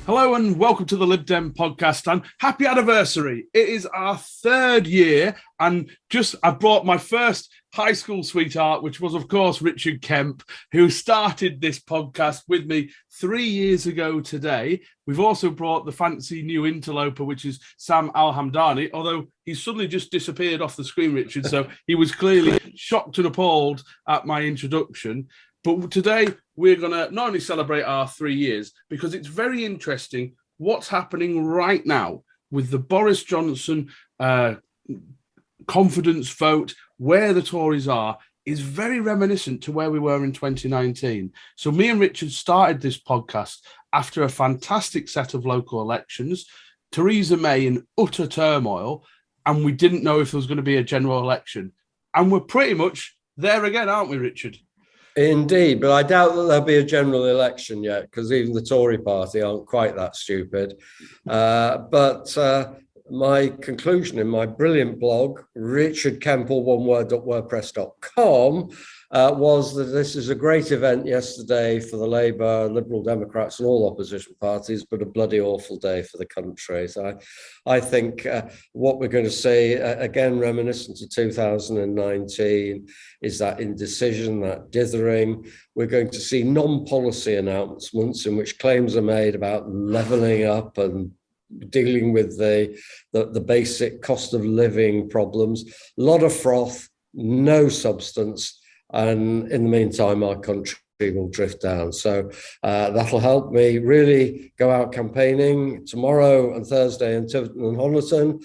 Hello and welcome to the Lib Dem Podcast, and happy anniversary. It is our third year, and I brought my first high school sweetheart, which was, of course, Richard Kemp, who started this podcast with me 3 years ago today. We've also brought the fancy new interloper, which is Sam Al-Hamdani, although he's suddenly just disappeared off the screen, Richard, so he was clearly shocked and appalled at my introduction. But today, we're going to not only celebrate our 3 years, because it's very interesting what's happening right now with the Boris Johnson confidence vote, where the Tories are, is very reminiscent to where we were in 2019. So me and Richard started this podcast after a fantastic set of local elections, Theresa May in utter turmoil, and we didn't know if there was going to be a general election. And we're pretty much there again, aren't we, Richard? Indeed, but I doubt that there'll be a general election yet, because even the Tory party aren't quite that stupid. But my conclusion in my brilliant blog, richardkemple.wordpress.com, was that this is a great event yesterday for the Labour, Liberal Democrats and all opposition parties, but a bloody awful day for the country. So I think what we're going to see, again, reminiscent of 2019, is that indecision, that dithering. We're going to see non-policy announcements in which claims are made about levelling up and dealing with the basic cost of living problems. A lot of froth, no substance. And in the meantime, our country will drift down. So that'll help me really go out campaigning tomorrow and Thursday in Tiverton and Honiton.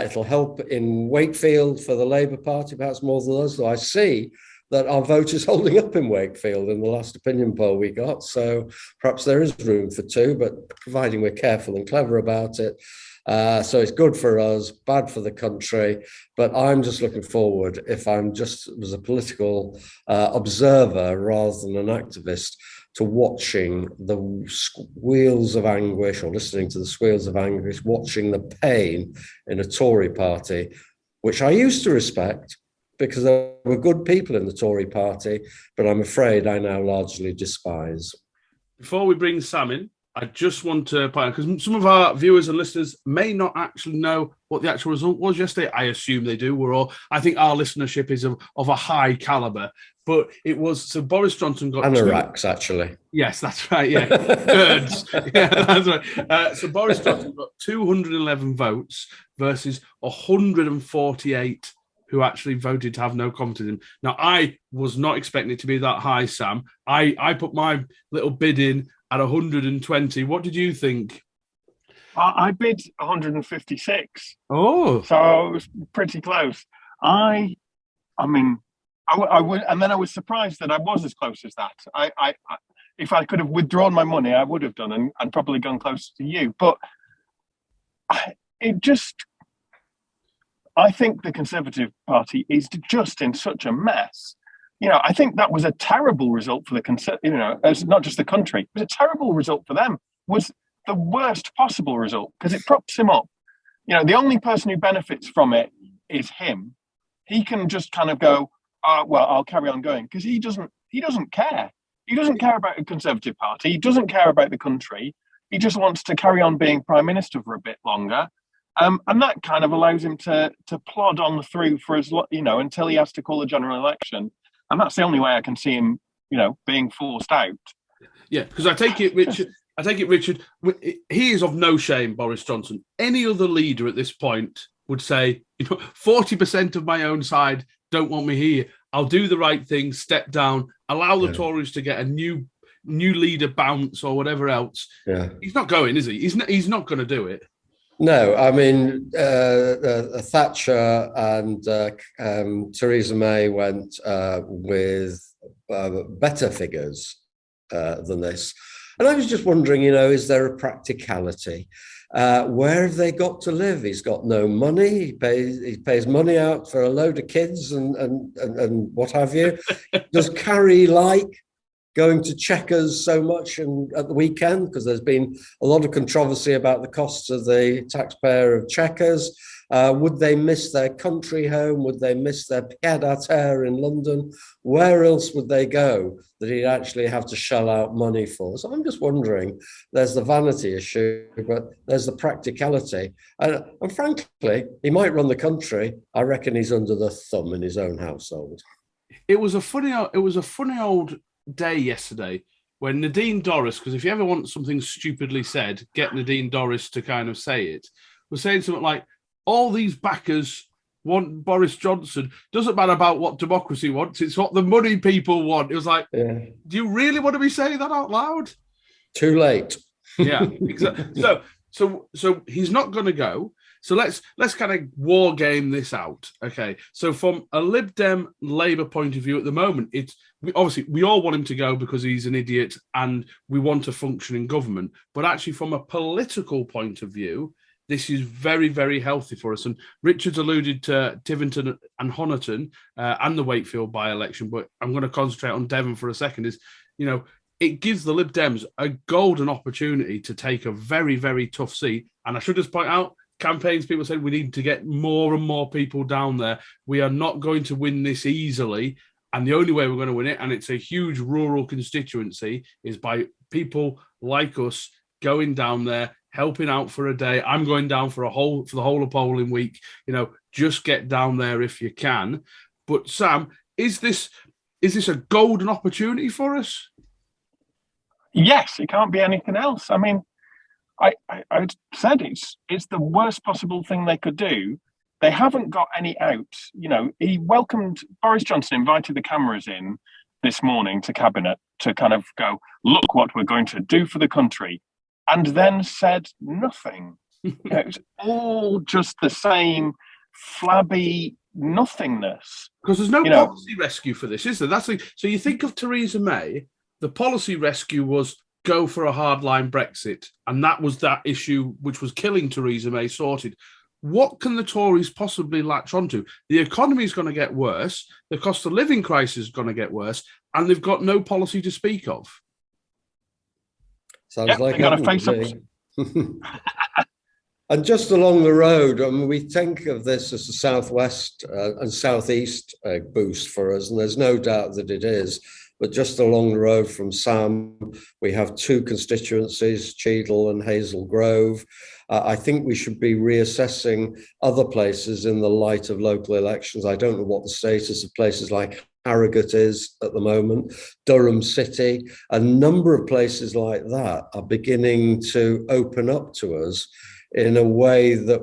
It'll help in Wakefield for the Labour Party, perhaps more than others. So I see that our vote is holding up in Wakefield in the last opinion poll we got. So perhaps there is room for two, but providing we're careful and clever about it. So it's good for us, bad for the country, but I'm just looking forward, if I'm just as a political observer rather than an activist, to watching the squeals of anguish, or listening to the squeals of anguish, watching the pain in a Tory party, which I used to respect because there were good people in the Tory party, but I'm afraid I now largely despise. Before we bring Sam in, I just want to point out, because some of our viewers and listeners may not actually know what the actual result was yesterday. I assume they do. I think our listenership is of a high caliber, but it was, so Boris Johnson got anoraks, actually. Yes, that's right. Yeah, birds. Yeah, that's right. So Boris Johnson got 211 votes versus 148 who actually voted to have no confidence in him. Now, I was not expecting it to be that high, Sam. I put my little bid in at 120. What did you think? I bid 156. Oh, so it was pretty close. I mean, I would, and then I was surprised that I was as close as that. I if I could have withdrawn my money, I would have done, and probably gone closer to you. But I think the Conservative Party is just in such a mess. You know, I think that was a terrible result for it's not just the country. It was a terrible result for them. It was the worst possible result because it props him up. You know, the only person who benefits from it is him. He can just kind of go, well, I'll carry on going, because he doesn't care. He doesn't care about the Conservative Party. He doesn't care about the country. He just wants to carry on being Prime Minister for a bit longer. And that kind of allows him to plod on through for until he has to call a general election. And that's the only way I can see him, being forced out. Yeah, because I take it, Richard, he is of no shame, Boris Johnson. Any other leader at this point would say, 40% of my own side don't want me here. I'll do the right thing, step down, allow the Tories to get a new leader bounce or whatever else. Yeah. He's not going, is he? He's not going to do it. No, I mean, Thatcher and Theresa May went with better figures than this. And I was just wondering, is there a practicality? Where have they got to live? He's got no money. He pays money out for a load of kids and what have you. Does Carrie like going to Chequers so much at the weekend? Because there's been a lot of controversy about the costs of the taxpayer of Chequers. Would they miss their country home? Would they miss their pied-à-terre in London? Where else would they go that he'd actually have to shell out money for? So I'm just wondering, there's the vanity issue, but there's the practicality. And frankly, he might run the country. I reckon he's under the thumb in his own household. It was a funny old day yesterday when Nadine Dorries, because if you ever want something stupidly said, get Nadine Dorries to kind of say it, was saying something like, all these backers want Boris Johnson. Doesn't matter about what democracy wants. It's what the money people want. It was like, do you really want to be saying that out loud? Too late. Yeah, exactly. So he's not going to go. So let's kind of war game this out. Okay. So from a Lib Dem Labour point of view at the moment, we all want him to go because he's an idiot and we want a functioning government. But actually from a political point of view, this is very, very healthy for us. And Richard's alluded to Tivington and Honiton and the Wakefield by-election, but I'm going to concentrate on Devon for a second, it gives the Lib Dems a golden opportunity to take a very, very tough seat. And I should just point out, campaigns, people said we need to get more and more people down there. We are not going to win this easily. And the only way we're going to win it, and it's a huge rural constituency, is by people like us going down there, helping out for a day. I'm going down for the whole of polling week. Just get down there if you can. But Sam, is this a golden opportunity for us? Yes, it can't be anything else. I mean, I said it's the worst possible thing they could do. They haven't got any out. Boris Johnson invited the cameras in this morning to Cabinet to kind of go, look what we're going to do for the country. And then said nothing. It was all just the same flabby nothingness. Because there's no policy rescue for this, is there? So you think of Theresa May, the policy rescue was go for a hardline Brexit. And that was that issue which was killing Theresa May sorted. What can the Tories possibly latch onto? The economy is going to get worse. The cost of living crisis is going to get worse. And they've got no policy to speak of. Sounds like got to face up. And just along the road, we think of this as a southwest and southeast boost for us, and there's no doubt that it is. But just along the road from Sam, we have two constituencies, Cheadle and Hazel Grove. I think we should be reassessing other places in the light of local elections. I don't know what the status of places like Harrogate is at the moment, Durham City. A number of places like that are beginning to open up to us in a way that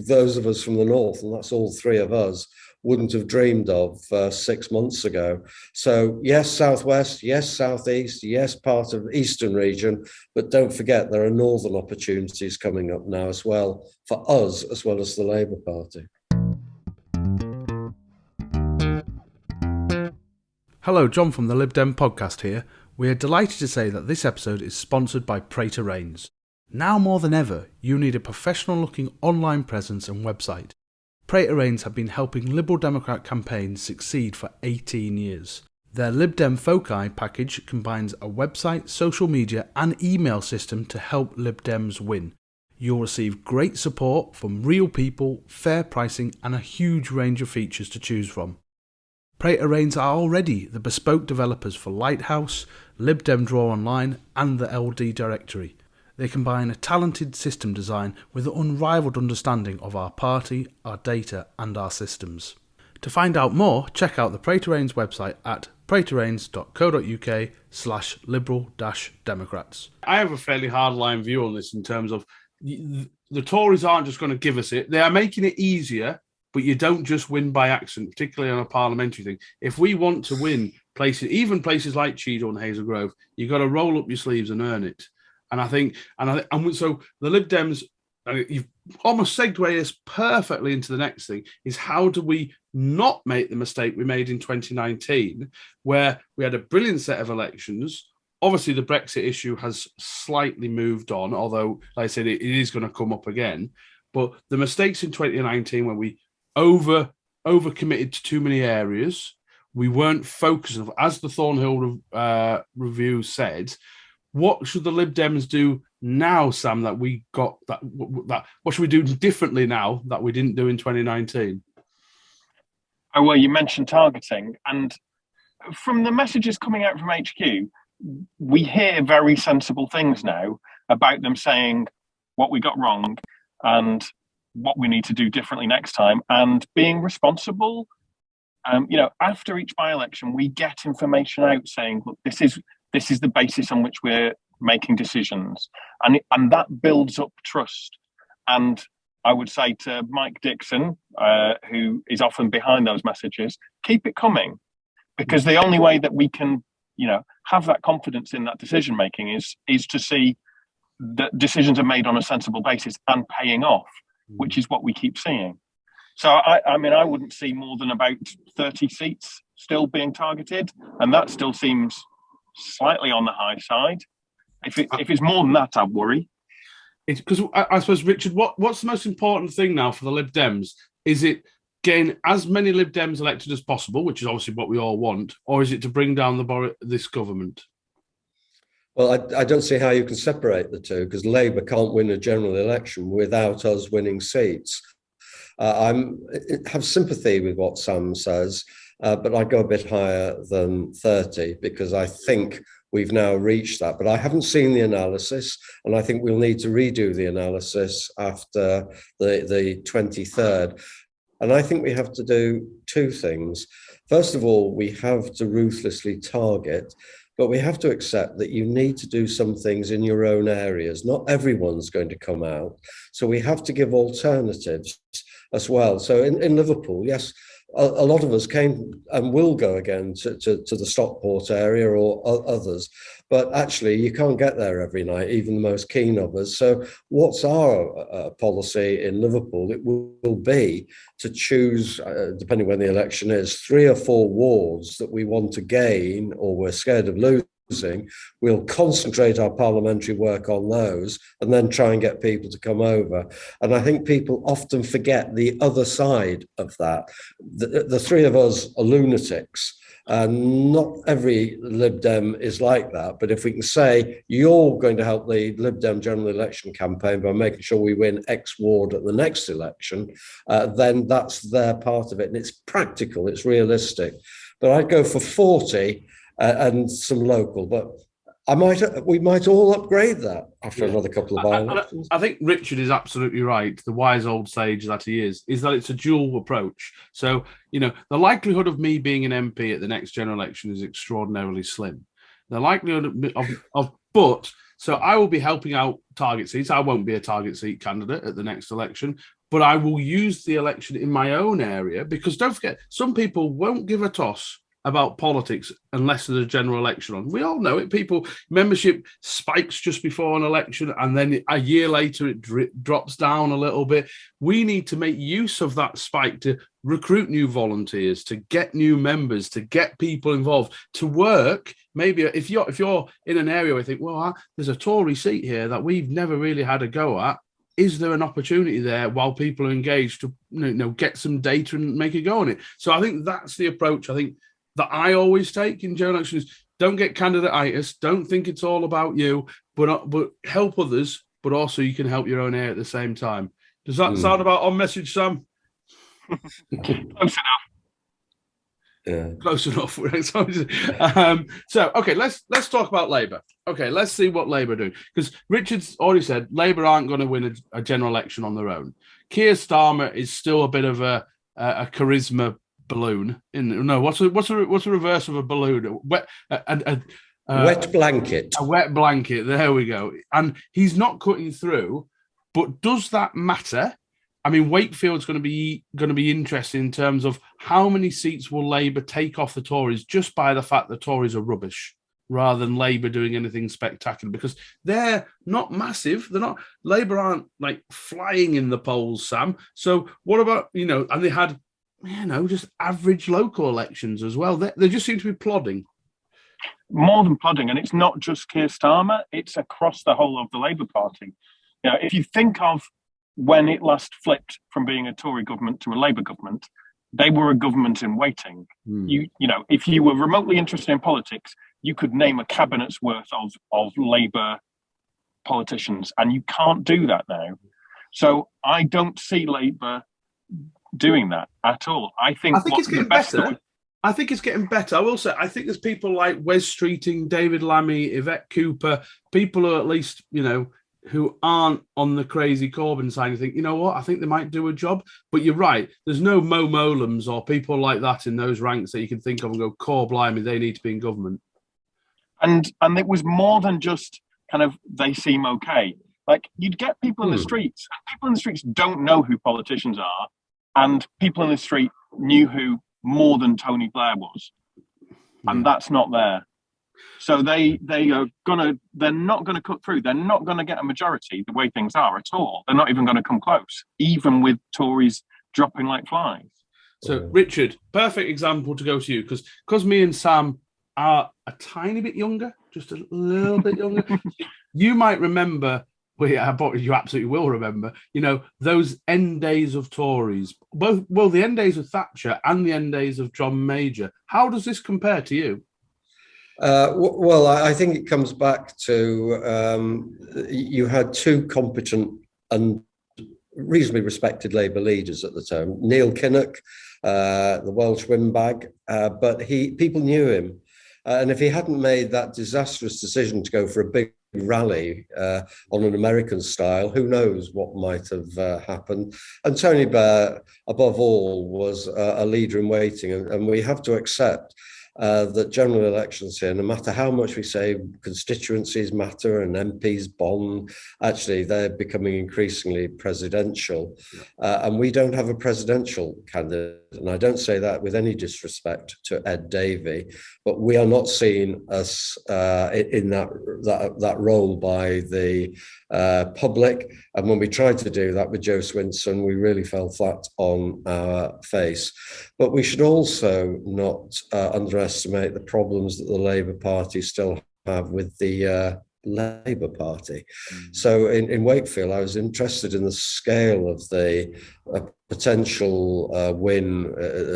those of us from the north, and that's all three of us, wouldn't have dreamed of 6 months ago. So yes, southwest, yes, southeast, yes, part of the eastern region, but don't forget there are northern opportunities coming up now as well, for us as well as the Labour Party. Hello, John from the Lib Dem Podcast here. We are delighted to say that this episode is sponsored by Prater Rains. Now more than ever, you need a professional-looking online presence and website. Prater Rains have been helping Liberal Democrat campaigns succeed for 18 years. Their Lib Dem Foci package combines a website, social media and email system to help Lib Dems win. You'll receive great support from real people, fair pricing and a huge range of features to choose from. Prater Rains are already the bespoke developers for Lighthouse, Lib Dem Draw Online and the LD Directory. They combine a talented system design with an unrivaled understanding of our party, our data and our systems. To find out more, check out the Prater Rains website at praterrains.co.uk/liberal-democrats. I have a fairly hardline view on this in terms of the Tories aren't just going to give us it. They are making it easier, but you don't just win by accident, particularly on a parliamentary thing. If we want to win places, even places like Cheadle and Hazel Grove, you've got to roll up your sleeves and earn it. And so the Lib Dems, you've almost segued us perfectly into the next thing, is how do we not make the mistake we made in 2019, where we had a brilliant set of elections. Obviously, the Brexit issue has slightly moved on, although, like I said, it is going to come up again. But the mistakes in 2019 when we overcommitted to too many areas, we weren't focused enough. As the Thornhill review said, what should the Lib Dems do now, Sam, that we got that what should we do differently now that we didn't do in 2019? Oh, well, you mentioned targeting, and from the messages coming out from HQ, we hear very sensible things now about them saying what we got wrong and what we need to do differently next time, and being responsible. After each by-election, we get information out saying, look, this is the basis on which we're making decisions, and that builds up trust. And I would say to Mike Dixon, who is often behind those messages, keep it coming, because the only way that we can, have that confidence in that decision making is to see that decisions are made on a sensible basis and paying off, which is what we keep seeing. So I wouldn't see more than about 30 seats still being targeted, and that still seems slightly on the high side. If it's more than that, I'd worry. It's because I suppose, Richard, what's the most important thing now for the Lib Dems? Is it getting as many Lib Dems elected as possible, which is obviously what we all want, or is it to bring down this government? Well, I don't see how you can separate the two, because Labour can't win a general election without us winning seats. I have sympathy with what Sam says, but I go a bit higher than 30, because I think we've now reached that. But I haven't seen the analysis, and I think we'll need to redo the analysis after the 23rd. And I think we have to do two things. First of all, we have to ruthlessly target, but we have to accept that you need to do some things in your own areas. Not everyone's going to come out. So we have to give alternatives as well. So in Liverpool, yes, a lot of us came and will go again to the Stockport area or others, but actually you can't get there every night, even the most keen of us. So what's our policy in Liverpool? It will be to choose, depending when the election is, 3 or 4 wards that we want to gain or we're scared of losing. We'll concentrate our parliamentary work on those and then try and get people to come over. And I think people often forget the other side of that. The three of us are lunatics, and not every Lib Dem is like that. But if we can say, you're going to help the Lib Dem general election campaign by making sure we win X ward at the next election, then that's their part of it. And it's practical, it's realistic. But I'd go for 40 and some local, but we might all upgrade that after another couple of by-elections. I think Richard is absolutely right. The wise old sage that he is that it's a dual approach. So, the likelihood of me being an MP at the next general election is extraordinarily slim. The likelihood so I will be helping out target seats. I won't be a target seat candidate at the next election, but I will use the election in my own area, because don't forget, some people won't give a toss about politics unless there's a general election on. We all know it. Membership spikes just before an election, and then a year later it drops down a little bit. We need to make use of that spike to recruit new volunteers, to get new members, to get people involved, to work. Maybe if you're in an area where you think, well, there's a Tory seat here that we've never really had a go at, is there an opportunity there while people are engaged to get some data and make a go on it? So I think that's the approach that I always take in general elections. Don't get candidate-itis. Don't think it's all about you, but help others, but also you can help your own area at the same time. Does that sound about on message, Sam? Close enough. Yeah. Close enough. Okay, let's talk about Labour. Okay, let's see what Labour do. Because Richard's already said Labour aren't going to win a general election on their own. Keir Starmer is still a bit of a charisma balloon. What's the reverse of a balloon? Wet blanket. A wet blanket. There we go. And he's not cutting through. But does that matter? I mean, Wakefield's going to be interesting in terms of how many seats will Labour take off the Tories just by the fact the Tories are rubbish, rather than Labour doing anything spectacular, because they're not massive. Labour aren't like flying in the polls, Sam. So what about, and they had, just average local elections as well. They just seem to be plodding. More than plodding, and it's not just Keir Starmer, it's across the whole of the Labour Party. If you think of when it last flipped from being a Tory government to a Labour government, they were a government in waiting. You know, if you were remotely interested in politics, you could name a cabinet's worth of Labour politicians, and you can't do that now. So I don't see Labour doing that at all. I think it's getting better. I think it's getting better. I will say, I think there's people like Wes Streeting, David Lammy, Yvette Cooper, people who at least, you know, who aren't on the crazy Corbyn side and think, you know what, I think they might do a job. But you're right. There's no Mo Molums or people like that in those ranks that you can think of and go, core blimey, they need to be in government. And it was more than just kind of, they seem okay. Like, you'd get people in the streets. People in the streets don't know who politicians are. And people in the street knew who more than Tony Blair was. And that's not there. So they're not gonna cut through. They're not gonna get a majority the way things are at all. They're not even gonna come close, even with Tories dropping like flies. So Richard, perfect example to go to you, because me and Sam are a tiny bit younger, just a little bit younger. You might remember, you absolutely will remember, you know, those end days of Tories, the end days of Thatcher and the end days of John Major. How does this compare to you? Well, I think it comes back to you had two competent and reasonably respected Labour leaders at the time. Neil Kinnock, the Welsh windbag, but people knew him. And if he hadn't made that disastrous decision to go for a big rally on an American style, who knows what might have happened. And Tony Blair, above all, was a leader in waiting. And we have to accept that general elections here, no matter how much we say constituencies matter and MPs bond, actually they're becoming increasingly presidential. And we don't have a presidential candidate. And I don't say that with any disrespect to Ed Davey, but we are not seen as in that role by the public. And when we tried to do that with Joe Swinson, we really fell flat on our face. But we should also not underestimate the problems that the Labour Party still have with the Labour Party. So in Wakefield, I was interested in the scale of the potential win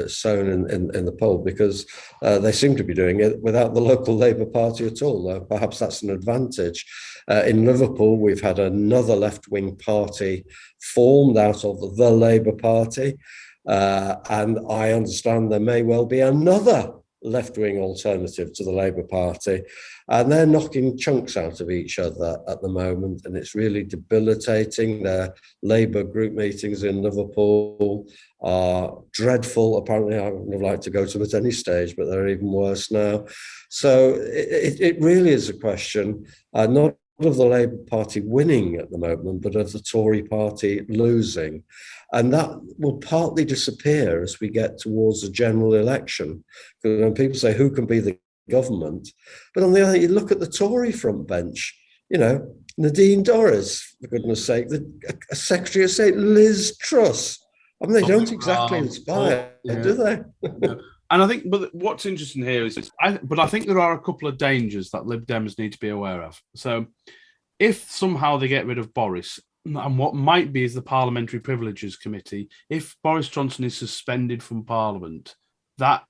sown in the poll, because they seem to be doing it without the local Labour Party at all. Perhaps that's an advantage. In Liverpool, we've had another left-wing party formed out of the Labour Party. And I understand there may well be another left-wing alternative to the Labour Party, and they're knocking chunks out of each other at the moment, and it's really debilitating. Their Labour group meetings in Liverpool are dreadful. Apparently, I wouldn't have liked to go to them at any stage, but they're even worse now. So it really is a question, not of the Labour Party winning at the moment, but of the Tory party losing. And that will partly disappear as we get towards the general election. Because when people say, who can be the government? But on the other hand, you look at the Tory front bench, you know, Nadine Dorries, for goodness sake, the Secretary of State, Liz Truss. I mean, they don't exactly inspire, do they? No. And I think, but what's interesting here is, I think there are a couple of dangers that Lib Dems need to be aware of. So if somehow they get rid of Boris, and what might be is the Parliamentary Privileges Committee, if Boris Johnson is suspended from Parliament, that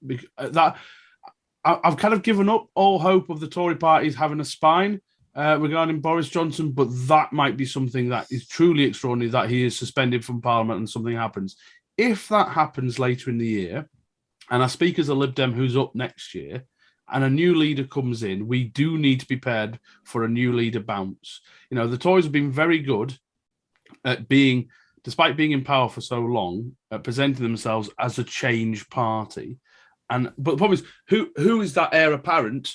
I've kind of given up all hope of the Tory parties having a spine regarding Boris Johnson, but that might be something that is truly extraordinary, that he is suspended from Parliament and something happens. If that happens later in the year, and I speak as a Lib Dem who's up next year, and a new leader comes in, we do need to be prepared for a new leader bounce. You know, the Tories have been very good at being, despite being in power for so long, at presenting themselves as a change party. But the problem is, who is that heir apparent?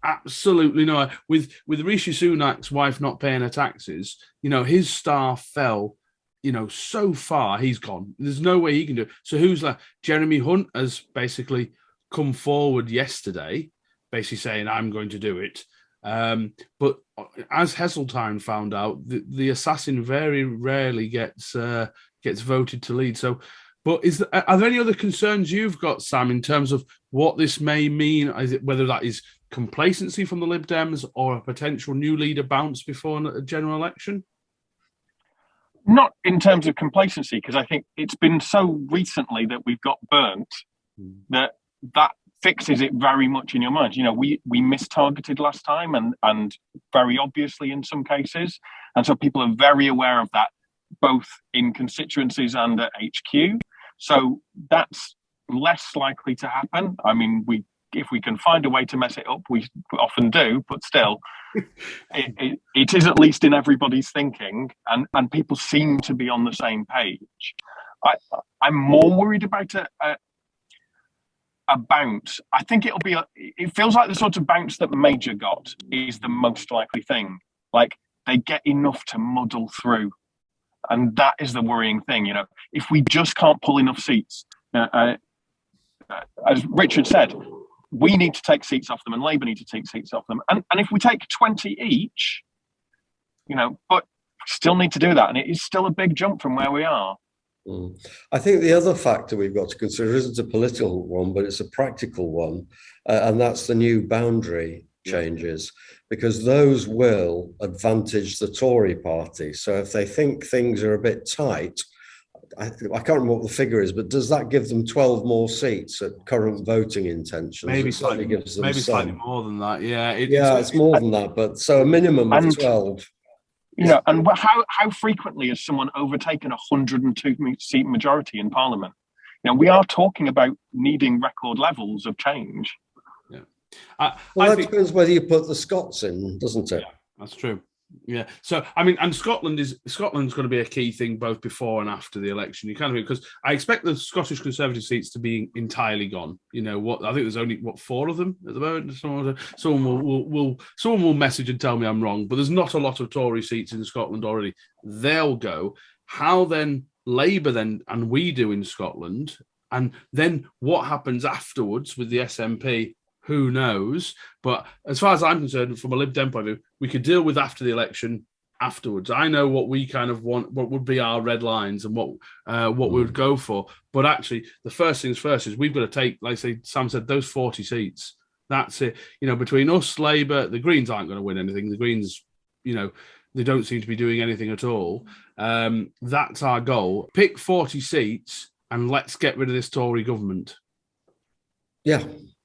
Absolutely no. With Rishi Sunak's wife not paying her taxes, you know, his star fell. You know, so far he's gone. There's no way he can do it. So who's left? Jeremy Hunt has basically come forward yesterday, basically saying, I'm going to do it. But as Heseltine found out, the assassin very rarely gets voted to lead. So, but are there any other concerns you've got, Sam, in terms of what this may mean? Is it whether that is complacency from the Lib Dems or a potential new leader bounce before a general election? not in terms of complacency, because I think it's been so recently that we've got burnt that fixes it very much in your mind. You know, we mistargeted last time, and very obviously in some cases, and so people are very aware of that, both in constituencies and at HQ. So that's less likely to happen. I mean, if we can find a way to mess it up, we often do, but still, it is at least in everybody's thinking, and people seem to be on the same page. I'm more worried about a bounce. I think it feels like the sort of bounce that Major got is the most likely thing. Like, they get enough to muddle through. And that is the worrying thing. You know, if we just can't pull enough seats, as Richard said, we need to take seats off them, and Labour need to take seats off them. And if we take 20 each, you know, but still need to do that. And it is still a big jump from where we are. I think the other factor we've got to consider isn't a political one, but it's a practical one. And that's the new boundary changes, because those will advantage the Tory party. So if they think things are a bit tight, I can't remember what the figure is, but does that give them 12 more seats at current voting intentions? Maybe slightly more than that. Yeah, it's more than that, but so a minimum of 12. You know, and how frequently has someone overtaken a 102-seat majority in Parliament? You know, we are talking about needing record levels of change. Yeah, that depends whether you put the Scots in, doesn't it? Yeah, that's true. Yeah. So, I mean, and Scotland's going to be a key thing both before and after the election. You kind of, because I expect the Scottish Conservative seats to be entirely gone. You know what? I think there's only 4 of them at the moment. Someone will message and tell me I'm wrong, but there's not a lot of Tory seats in Scotland already. They'll go. How then Labour and we do in Scotland, and then what happens afterwards with the SNP? Who knows? But as far as I'm concerned, from a Lib Dem point of view, we could deal with after the election afterwards. I know what we kind of want, what would be our red lines and what we would go for. But actually, the first things first is we've got to take, like Sam said, those 40 seats. That's it. You know, between us, Labour, the Greens aren't going to win anything. The Greens, you know, they don't seem to be doing anything at all. That's our goal. Pick 40 seats and let's get rid of this Tory government. Yeah.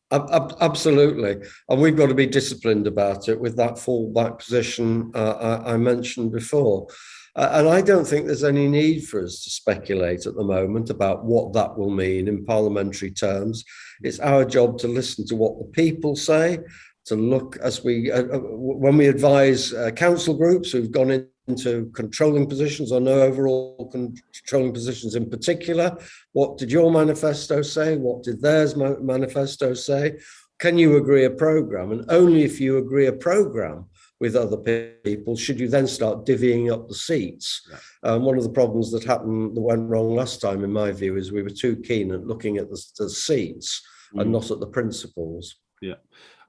Absolutely. And we've got to be disciplined about it with that fallback position I mentioned before. And I don't think there's any need for us to speculate at the moment about what that will mean in parliamentary terms. It's our job to listen to what the people say, to look as when we advise council groups who've gone into controlling positions or no overall controlling positions in particular. What did your manifesto say? What did theirs manifesto say? Can you agree a programme? And only if you agree a programme with other people should you then start divvying up the seats. Yeah. One of the problems that went wrong last time, in my view, is we were too keen at looking at the seats and not at the principles. Yeah.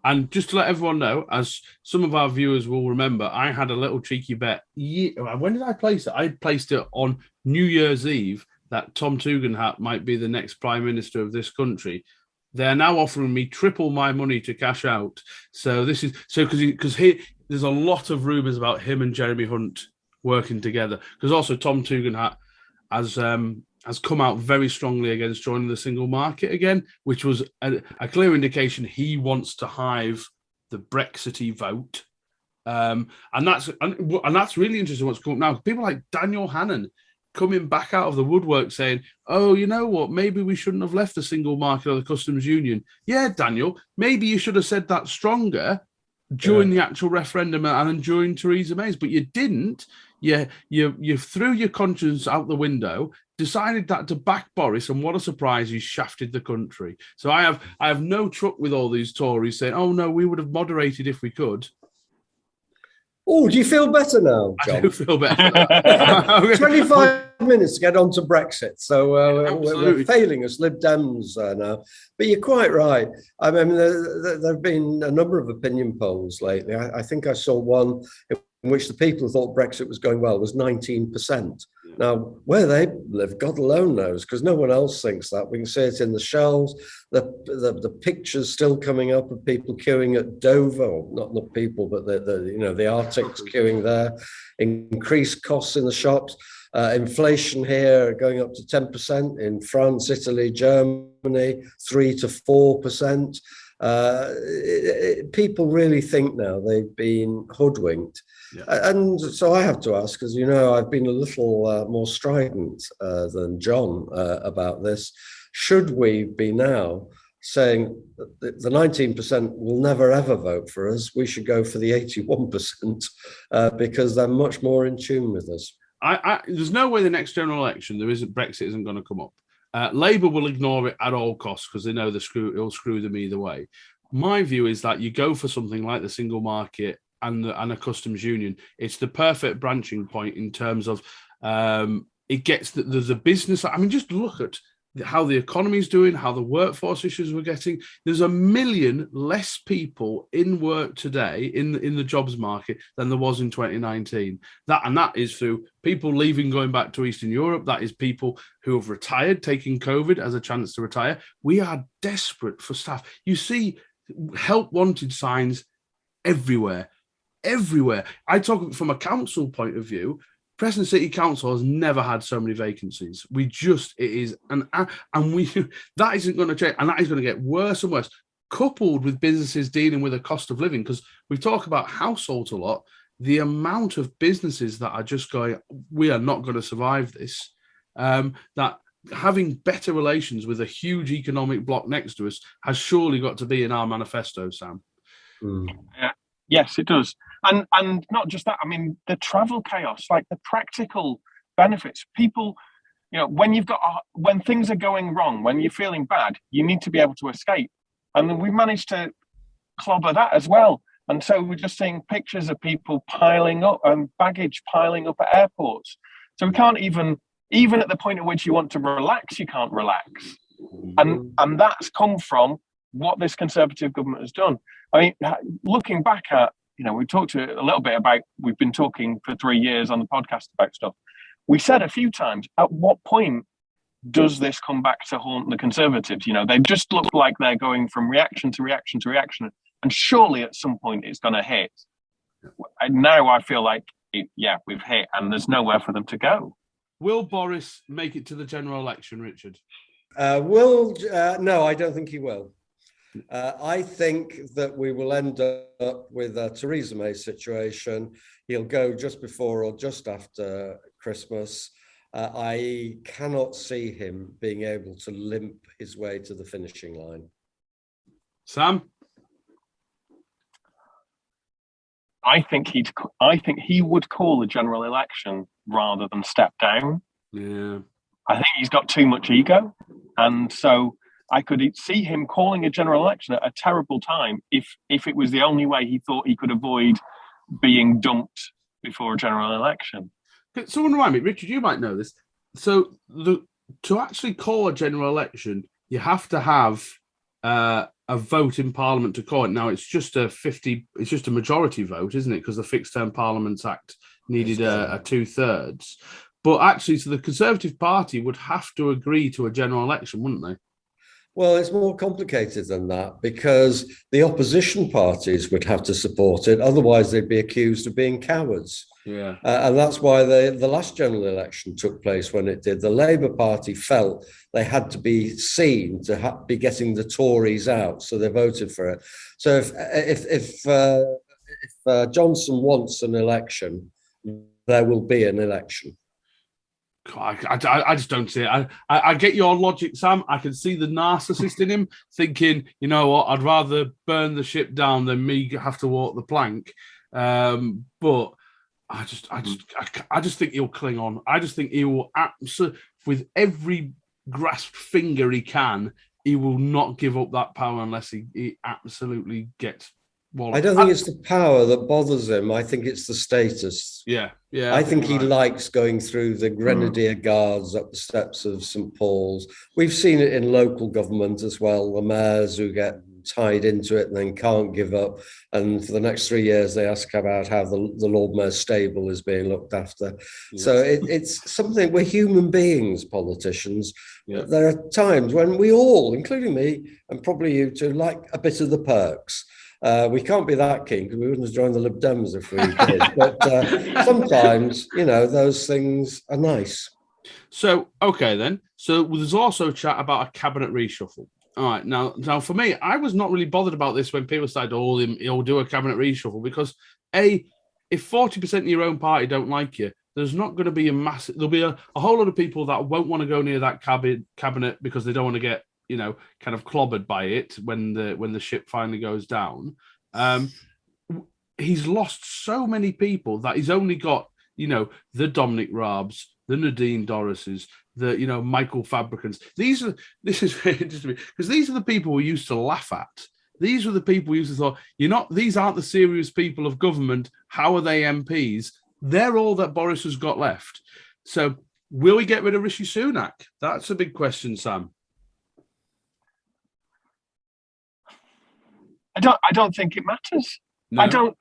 And just to let everyone know, as some of our viewers will remember, I had a little cheeky bet. When did I place it? I placed it on New Year's Eve that Tom Tugendhat might be the next Prime Minister of this country. They're now offering me triple my money to cash out. So this is because there's a lot of rumours about him and Jeremy Hunt working together. Because also Tom Tugendhat has come out very strongly against joining the single market again, which was a clear indication he wants to hive the Brexity vote. And that's really interesting what's coming up now. People like Daniel Hannan coming back out of the woodwork saying, oh, you know what, maybe we shouldn't have left the single market or the customs union. Yeah, Daniel, maybe you should have said that stronger during the actual referendum and during Theresa May's, but you didn't. You threw your conscience out the window, decided that to back Boris, and what a surprise, you shafted the country. So I have no truck with all these Tories saying, oh no, we would have moderated if we could. Oh, do you feel better now, John? I do feel better. 25 minutes to get on to Brexit. So we're failing us Lib Dems now. But you're quite right. I mean, there have been a number of opinion polls lately. I think I saw one in which the people who thought Brexit was going well was 19%. Now, where they live, God alone knows, because no one else thinks that. We can see it in the shelves. The pictures still coming up of people queuing at Dover, or not people, but the Arctic's queuing there. Increased costs in the shops. Inflation here going up to 10% in France, Italy, Germany, 3 to 4%. People really think now they've been hoodwinked. Yeah. And so I have to ask, because, I've been a little more strident than John about this. Should we be now saying that the 19% will never, ever vote for us? We should go for the 81% because they're much more in tune with us. There's no way the next general election, Brexit isn't going to come up. Labour will ignore it at all costs because they know it'll screw them either way. My view is that you go for something like the single market and a customs union. It's the perfect branching point in terms of it gets there's a business. I mean, just look at how the economy is doing, how the workforce issues we're getting. There's 1 million less people in work today in the jobs market than there was in 2019. That is through people leaving, going back to Eastern Europe. That is people who have retired, taking COVID as a chance to retire. We are desperate for staff. You see help wanted signs everywhere. I talk from a council point of view. Preston City Council has never had so many vacancies. That isn't going to change, and that is going to get worse and worse, coupled with businesses dealing with a cost of living, because we talk about households a lot. The amount of businesses that are just going, we are not going to survive this, that having better relations with a huge economic bloc next to us has surely got to be in our manifesto, Sam. Yes, it does. And not just that, I mean, the travel chaos, like the practical benefits. People, when things are going wrong, when you're feeling bad, you need to be able to escape. And then we managed to clobber that as well. And so we're just seeing pictures of people piling up and baggage piling up at airports. So we can't even at the point at which you want to relax, you can't relax. And that's come from what this Conservative government has done. I mean, looking back at, we talked a little bit about, we've been talking for 3 years on the podcast about stuff. We said a few times, at what point does this come back to haunt the Conservatives? They just look like they're going from reaction to reaction to reaction. And surely at some point it's going to hit. And now I feel like, we've hit and there's nowhere for them to go. Will Boris make it to the general election, Richard? No, I don't think he will. I think that we will end up with a Theresa May situation. He'll go just before or just after Christmas. I cannot see him being able to limp his way to the finishing line. Sam? I think he would call a general election rather than step down. Yeah. I think he's got too much ego, and so I could see him calling a general election at a terrible time if it was the only way he thought he could avoid being dumped before a general election. Someone remind me, Richard, you might know this. So to actually call a general election, you have to have a vote in Parliament to call it. Now it's just a majority vote, isn't it? Because the Fixed Term Parliaments Act needed a 2/3. But actually, so the Conservative Party would have to agree to a general election, wouldn't they? Well, it's more complicated than that because the opposition parties would have to support it. Otherwise, they'd be accused of being cowards. Yeah. And that's why the last general election took place when it did. The Labour Party felt they had to be seen to be getting the Tories out, so they voted for it. So if Johnson wants an election, there will be an election. I just don't see it. I get your logic, Sam. I can see the narcissist in him thinking, you know what, I'd rather burn the ship down than me have to walk the plank. But I just think he'll cling on. I just think he will absolutely, with every grasped finger he can, he will not give up that power unless he absolutely gets. Well, I don't think it's the power that bothers him. I think it's the status. Yeah. I think he likes going through the Grenadier Guards up the steps of St. Paul's. We've seen it in local government as well, the mayors who get tied into it and then can't give up. And for the next 3 years, they ask about how the Lord Mayor's stable is being looked after. Yes. So it's something, we're human beings, politicians. Yeah. There are times when we all, including me and probably you too, like a bit of the perks. We can't be that keen because we wouldn't have joined the Lib Dems if we did. But sometimes, those things are nice. So, okay then. So there's also chat about a cabinet reshuffle. All right. Now for me, I was not really bothered about this when people started, he'll do a cabinet reshuffle because if 40% of your own party don't like you, there's not going to be there'll be a whole lot of people that won't want to go near that cabinet because they don't want to get, kind of clobbered by it when the ship finally goes down. He's lost so many people that he's only got, the Dominic Raabs, the Nadine Dorrises, the Michael Fabricants. This is very interesting because these are the people we used to laugh at. These were the people we used to thought, these aren't the serious people of government. How are they MPs? They're all that Boris has got left. So will we get rid of Rishi Sunak? That's a big question, Sam. I don't think it matters. No.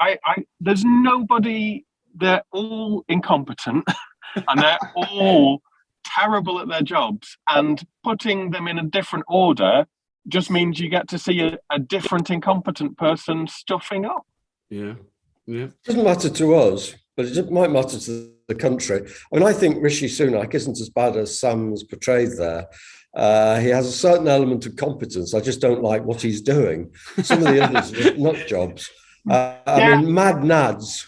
There's nobody. They're all incompetent and they're all terrible at their jobs, and putting them in a different order just means you get to see a different incompetent person stuffing up. Yeah. It doesn't matter to us, but it might matter to the country. I think Rishi Sunak isn't as bad as Sam's portrayed there. He has a certain element of competence. I just don't like what he's doing. Some of the others are just nut jobs. Mad nads,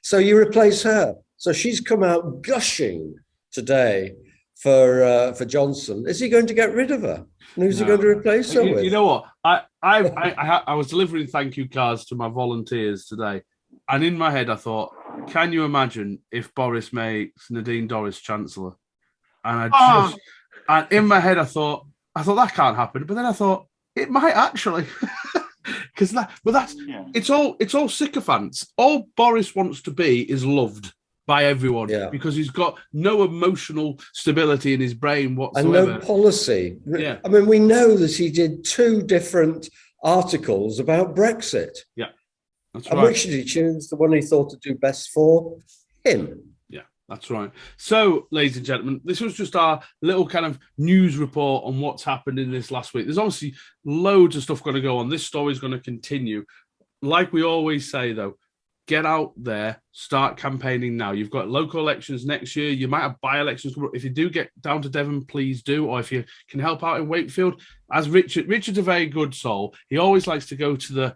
So you replace her. So she's come out gushing today for Johnson. Is he going to get rid of her? And who's he going to replace her with? You know what? I was delivering thank you cards to my volunteers today, and in my head I thought, can you imagine if Boris makes Nadine Dorries Chancellor? And and in my head I thought that can't happen, but then I thought it might actually. Because it's all sycophants. All Boris wants to be is loved by everyone because he's got no emotional stability in his brain whatsoever. And no policy. Yeah. We know that he did 2 different articles about Brexit. Yeah, that's right. And which did he choose? The one he thought to do best for him. That's right. So, ladies and gentlemen, this was just our little kind of news report on what's happened in this last week. There's obviously loads of stuff going to go on. This story is going to continue. Like we always say, though, get out there, start campaigning now. You've got local elections next year. You might have by-elections. If you do get down to Devon, please do. Or if you can help out in Wakefield, as Richard's a very good soul. He always likes to go to the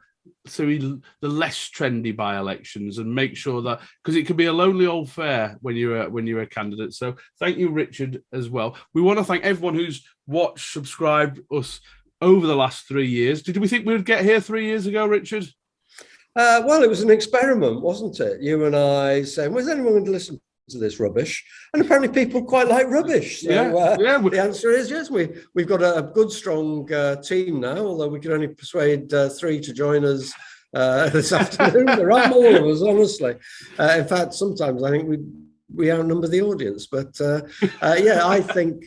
less trendy by-elections and make sure that, because it can be a lonely old fair when you're a candidate. So thank you, Richard, as well. We want to thank everyone who's watched, subscribed us over the last 3 years. Did we think we would get here 3 years ago, Richard? Well, it was an experiment, wasn't it? You and I saying, was anyone going to listen to this rubbish? And apparently people quite like rubbish. So the answer is yes. We've got a good, strong team now, although we can only persuade 3 to join us this afternoon. There are more of us, honestly. In fact, sometimes I think we outnumber the audience. But I think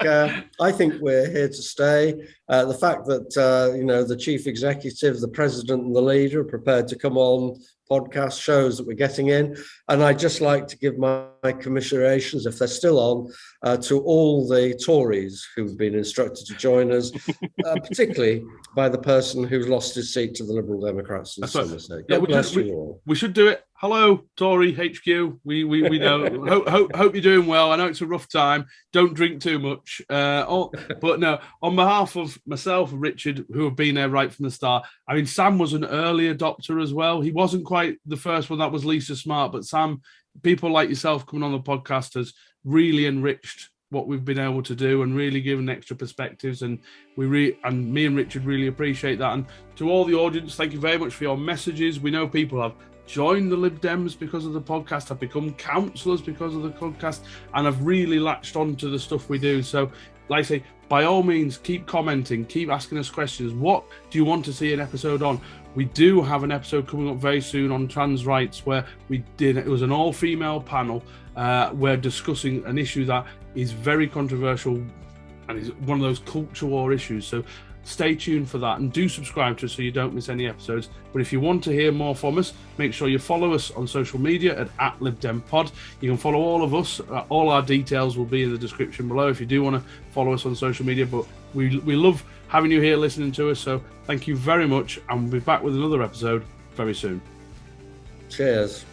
we're here to stay. The fact that the chief executive, the president, and the leader are prepared to come on podcast shows that we're getting in. And I'd just like to give my commiserations, if they're still on, to all the Tories who've been instructed to join us, particularly by the person who's lost his seat to the Liberal Democrats in Somerset. God bless you all. We should do it. Hello, Tory HQ. We know. hope you're doing well. I know it's a rough time. Don't drink too much. But no, on behalf of myself and Richard, who have been there right from the start. Sam was an early adopter as well. He wasn't quite the first one. That was Lisa Smart. But Sam, people like yourself coming on the podcast has really enriched what we've been able to do and really given extra perspectives. And me and Richard really appreciate that. And to all the audience, thank you very much for your messages. We know people have joined the Lib Dems because of the podcast, have become councillors because of the podcast, and have really latched on to the stuff we do. So, like I say, by all means, keep commenting, keep asking us questions. What do you want to see an episode on? We do have an episode coming up very soon on trans rights where it was an all-female panel. We're discussing an issue that is very controversial and is one of those culture war issues. So stay tuned for that and do subscribe to us so you don't miss any episodes. But if you want to hear more from us, make sure you follow us on social media at Lib Dem Pod. You can follow all of us. All our details will be in the description below if you do want to follow us on social media. But we love having you here listening to us. So thank you very much, and we'll be back with another episode very soon. Cheers.